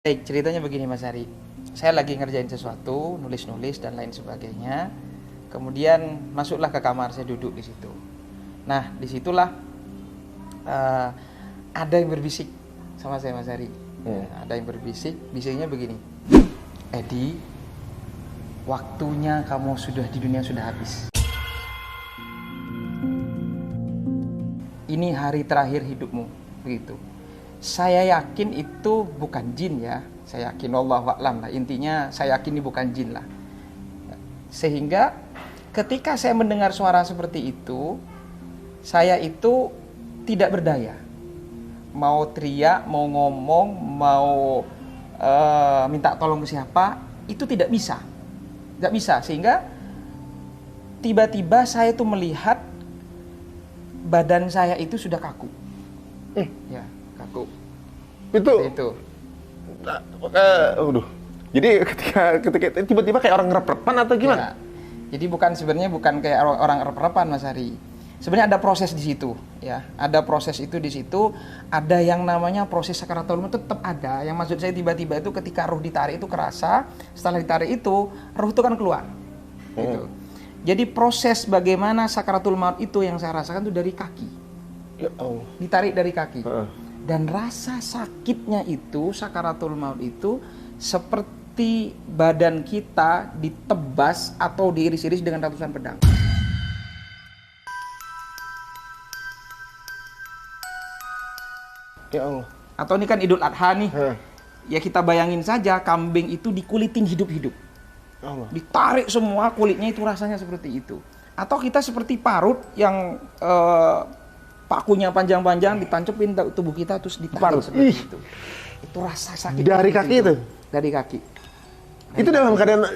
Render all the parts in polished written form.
Baik, ceritanya begini Mas Ari. Saya lagi ngerjain sesuatu, nulis-nulis dan lain sebagainya. Kemudian masuklah ke kamar, saya duduk di situ. Nah, disitulah eh, ada yang berbisik sama saya Mas Ari. Ada yang berbisik, bisiknya begini. Edi, waktunya kamu sudah di dunia sudah habis. Ini hari terakhir hidupmu, begitu. Saya yakin itu bukan jin ya. Saya yakin Allah a'lam lah. Intinya saya yakin ini bukan jin lah. Sehingga ketika saya mendengar suara seperti itu, saya itu tidak berdaya. Mau teriak, mau ngomong, mau minta tolong ke siapa, itu tidak bisa. Tidak bisa. Sehingga tiba-tiba saya itu melihat badan saya itu sudah kaku. Ya, kaku. Itu. Waduh. Jadi ketika tiba-tiba kayak orang ngerep-repan atau gimana? Ya. Jadi sebenarnya bukan kayak orang rep-repan Mas Hari. Sebenarnya ada proses di situ, ya. Ada proses itu di situ. Ada yang namanya proses sakaratul maut, tetap ada. Yang maksud saya tiba-tiba itu ketika ruh ditarik itu kerasa, setelah ditarik itu ruh itu kan keluar. Gitu. Jadi proses bagaimana sakaratul maut itu yang saya rasakan itu dari kaki. Ya Allah. Ditarik dari kaki. Dan rasa sakitnya itu, sakaratul maut itu seperti badan kita ditebas atau diiris-iris dengan ratusan pedang. Ya Allah. Atau ini kan Idul Adha nih. Ya kita bayangin saja kambing itu dikulitin hidup-hidup. Allah. Ditarik semua kulitnya itu rasanya seperti itu. Atau kita seperti parut yang pakunya panjang-panjang ditancepin tubuh kita terus ditarik seperti itu. Itu rasa sakit dari kaki itu. Dari kaki. Itu dalam keadaan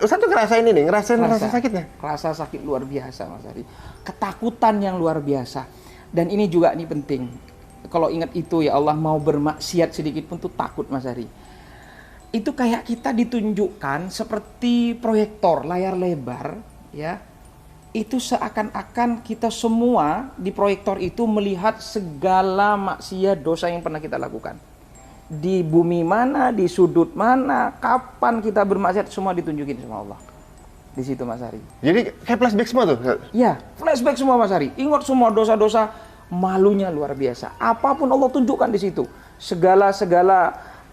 Ustaz tuh ngerasain ini, ngerasain rasa sakitnya. Rasa sakit luar biasa Mas Ari. Ketakutan yang luar biasa. Dan ini juga ini penting. Kalau ingat itu ya Allah, mau bermaksiat sedikit pun tuh takut Mas Ari. Itu kayak kita ditunjukkan seperti proyektor layar lebar ya. Itu seakan-akan kita semua di proyektor itu melihat segala maksiat dosa yang pernah kita lakukan. Di bumi mana, di sudut mana, kapan kita bermaksiat, semua ditunjukin sama Allah. Di situ Mas Hari. Jadi kayak flashback semua tuh? Ya, flashback semua Mas Hari. Ingat semua dosa-dosa, malunya luar biasa. Apapun Allah tunjukkan di situ. Segala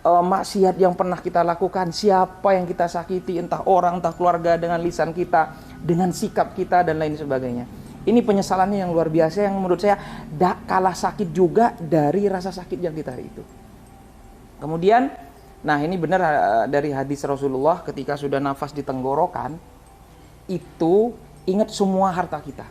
maksiat yang pernah kita lakukan, siapa yang kita sakiti, entah orang, entah keluarga, dengan lisan kita, dengan sikap kita dan lain sebagainya. Ini penyesalannya yang luar biasa yang menurut saya tak kalah sakit juga dari rasa sakit yang kita hari itu. Kemudian, nah ini benar dari hadis Rasulullah ketika sudah nafas di tenggorokan, itu ingat semua harta kita.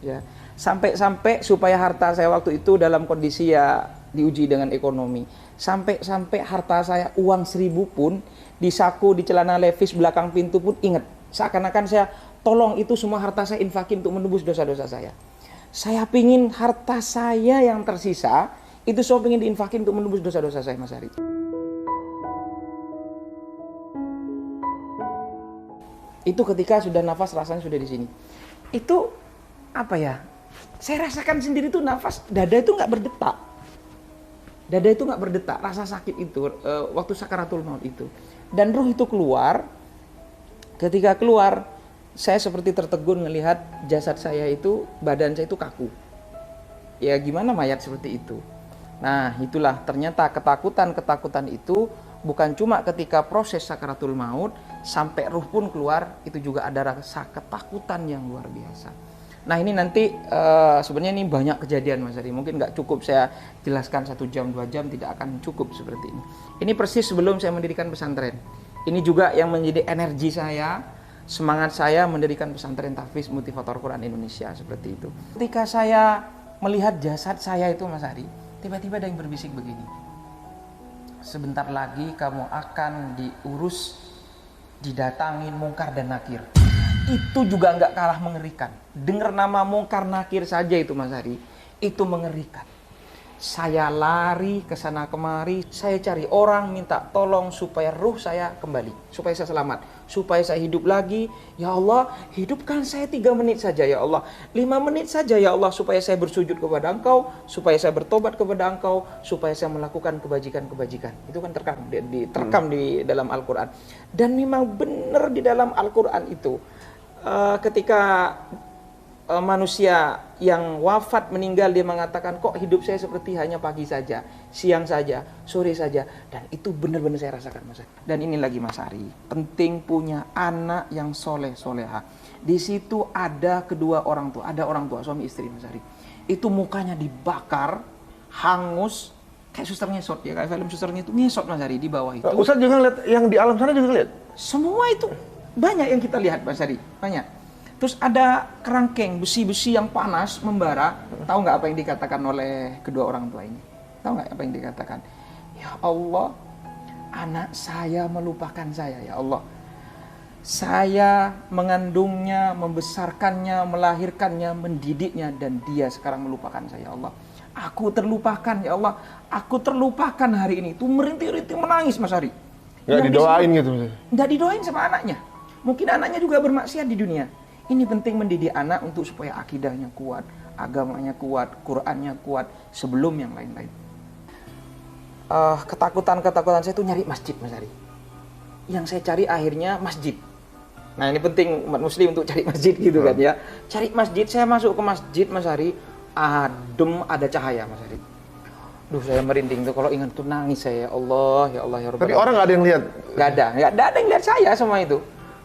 Ya, sampai supaya harta saya waktu itu dalam kondisi ya diuji dengan ekonomi. Sampai harta saya uang 1.000 pun di saku, di celana levis belakang pintu pun ingat. Seakan-akan saya tolong itu semua harta saya infakin untuk menebus dosa-dosa saya. Saya pingin harta saya yang tersisa itu semua pingin diinfakin untuk menebus dosa-dosa saya Mas Ari. Itu ketika sudah nafas rasanya sudah di sini. Itu apa ya? Saya rasakan sendiri tuh nafas dada itu nggak berdetak. Dada itu nggak berdetak, rasa sakit itu waktu sakaratul maut itu. Dan ruh itu keluar. Ketika keluar, saya seperti tertegun melihat jasad saya itu, badan saya itu kaku. Ya gimana mayat seperti itu? Nah itulah ternyata ketakutan itu bukan cuma ketika proses sakaratul maut, sampai ruh pun keluar, itu juga ada rasa ketakutan yang luar biasa. Nah ini nanti sebenarnya ini banyak kejadian Mas Ari. Mungkin nggak cukup saya jelaskan 1 jam 2 jam, tidak akan cukup seperti ini. Ini persis sebelum saya mendirikan pesantren. Ini juga yang menjadi energi saya, semangat saya mendirikan pesantren Tahfiz Motivator Quran Indonesia seperti itu. Ketika saya melihat jasad saya itu Mas Ari, tiba-tiba ada yang berbisik begini. Sebentar lagi kamu akan diurus, didatangin mungkar dan nakir. Itu juga nggak kalah mengerikan. Dengar nama mungkar nakir saja itu Mas Hari, itu mengerikan. Saya lari ke sana kemari, saya cari orang minta tolong supaya ruh saya kembali, supaya saya selamat, supaya saya hidup lagi. Ya Allah, hidupkan saya 3 menit saja ya Allah, 5 menit saja ya Allah, supaya saya bersujud kepada Engkau, supaya saya bertobat kepada Engkau, supaya saya melakukan kebajikan-kebajikan. Itu kan terekam di dalam Al-Quran. Dan memang benar di dalam Al-Quran itu, ketika manusia yang wafat meninggal, dia mengatakan, kok hidup saya seperti hanya pagi saja, siang saja, sore saja. Dan itu benar-benar saya rasakan, Mas Ari. Dan ini lagi Mas Ari, penting punya anak yang soleh-soleha. Di situ ada kedua orang tua, ada orang tua, suami istri, Mas Ari. Itu mukanya dibakar, hangus, kayak suster ngesot ya, kayak film susternya itu ngesot, Mas Ari, di bawah itu. Ustaz juga lihat yang di alam sana juga lihat? Semua itu banyak yang kita lihat, Mas Ari, banyak. Terus ada kerangkeng, besi-besi yang panas, membara. Tahu nggak apa yang dikatakan oleh kedua orang tua ini? Tahu nggak apa yang dikatakan? Ya Allah, anak saya melupakan saya, ya Allah. Saya mengandungnya, membesarkannya, melahirkannya, mendidiknya, dan dia sekarang melupakan saya, ya Allah. Aku terlupakan, ya Allah. Aku terlupakan hari ini. Itu merintih-rintih menangis, Mas Ari. Nggak didoain gitu? Nggak didoain sama anaknya. Mungkin anaknya juga bermaksiat di dunia. Ini penting mendidik anak untuk supaya akidahnya kuat, agamanya kuat, Qur'annya kuat sebelum yang lain-lain. Ketakutan saya itu nyari masjid, Mas Ari. Yang saya cari akhirnya masjid. Nah ini penting umat muslim untuk cari masjid gitu kan ya. Cari masjid, saya masuk ke masjid, Mas Ari, adem, ada cahaya, Mas Ari. Duh, saya merinding tuh kalau ingat tuh, nangis saya, ya Allah, ya Allah, ya Rabbal. Tapi orang nggak ada yang lihat? Nggak ada yang lihat saya semua itu.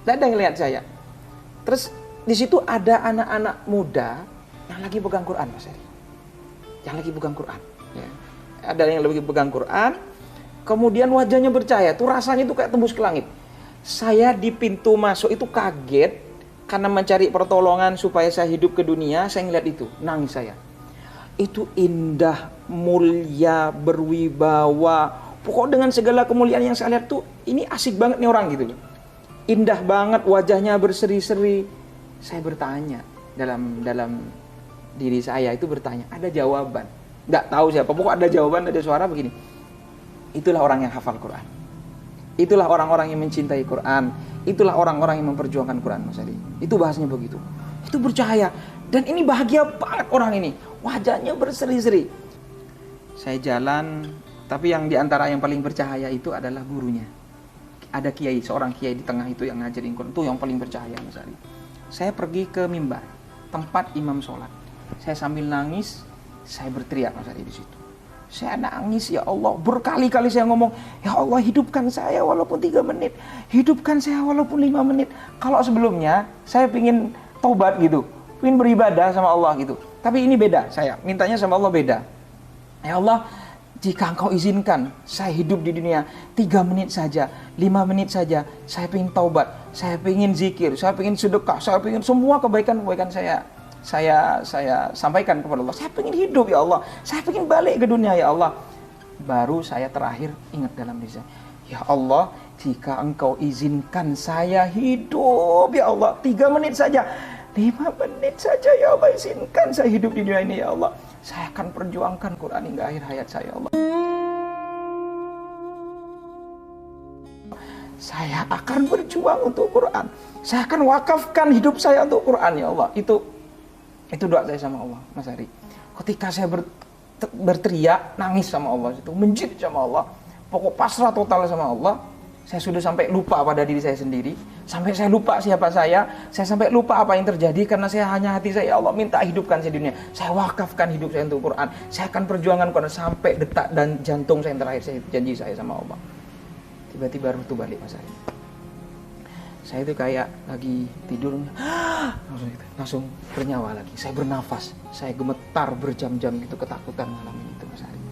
Nggak ada yang lihat saya. Terus di situ ada anak-anak muda yang lagi pegang Quran, Mas Ari. Yang lagi pegang Quran. Ya. Ada yang lagi pegang Quran, kemudian wajahnya bercahaya. Tuh rasanya itu kayak tembus ke langit. Saya di pintu masuk itu kaget karena mencari pertolongan supaya saya hidup ke dunia. Saya ngeliat itu, nangis saya. Itu indah, mulia, berwibawa. Pokok dengan segala kemuliaan yang saya lihat tuh, ini asik banget nih orang gitu. Indah banget, wajahnya berseri-seri. Saya bertanya dalam diri saya itu bertanya, ada jawaban. Nggak tahu siapa, pokok ada jawaban, ada suara begini. Itulah orang yang hafal Quran. Itulah orang-orang yang mencintai Quran. Itulah orang-orang yang memperjuangkan Quran, Mas Ari. Itu bahasanya begitu. Itu bercahaya. Dan ini bahagia banget orang ini. Wajahnya berseri-seri. Saya jalan, tapi yang diantara yang paling bercahaya itu adalah gurunya. Ada kiai, seorang kiai di tengah itu yang ngajarin Quran. Itu yang paling bercahaya, Mas Ari. Saya pergi ke mimbar, tempat imam sholat. Saya sambil nangis, saya berteriak, Mas Ari, di situ. Saya nangis, ya Allah, berkali-kali saya ngomong, ya Allah, hidupkan saya walaupun 3 menit, hidupkan saya walaupun 5 menit. Kalau sebelumnya saya pingin taubat gitu, pingin beribadah sama Allah gitu. Tapi ini beda, saya mintanya sama Allah beda. Ya Allah, jika Engkau izinkan saya hidup di dunia 3 menit saja, 5 menit saja, saya ingin taubat, saya ingin zikir, saya ingin sedekah, saya ingin semua kebaikan-kebaikan saya sampaikan kepada Allah. Saya ingin hidup, ya Allah. Saya ingin balik ke dunia, ya Allah. Baru saya terakhir ingat dalam diri saya, ya Allah, jika Engkau izinkan saya hidup, ya Allah, 3 menit saja, 5 menit saja, ya Allah, izinkan saya hidup di dunia ini, ya Allah. Saya akan perjuangkan Quran hingga akhir hayat saya, ya Allah. Saya akan berjuang untuk Quran. Saya akan wakafkan hidup saya untuk Quran, ya Allah. Itu doa saya sama Allah, Mas Ari. Ketika saya berteriak, nangis sama Allah, itu menjerit sama Allah, pokok pasrah total sama Allah. Saya sudah sampai lupa pada diri saya sendiri, sampai saya lupa siapa saya sampai lupa apa yang terjadi karena saya hanya hati saya, ya Allah, minta hidupkan saya di dunia. Saya wakafkan hidup saya untuk Quran. Saya akan perjuangkan Quran sampai detak dan jantung saya yang terakhir, saya janji saya sama Allah. Tiba-tiba ruh itu balik, Mas Ari. Saya itu kayak lagi tidur, langsung bernyawa lagi. Saya bernafas, saya gemetar berjam-jam gitu, ketakutan malam itu, Mas Ari.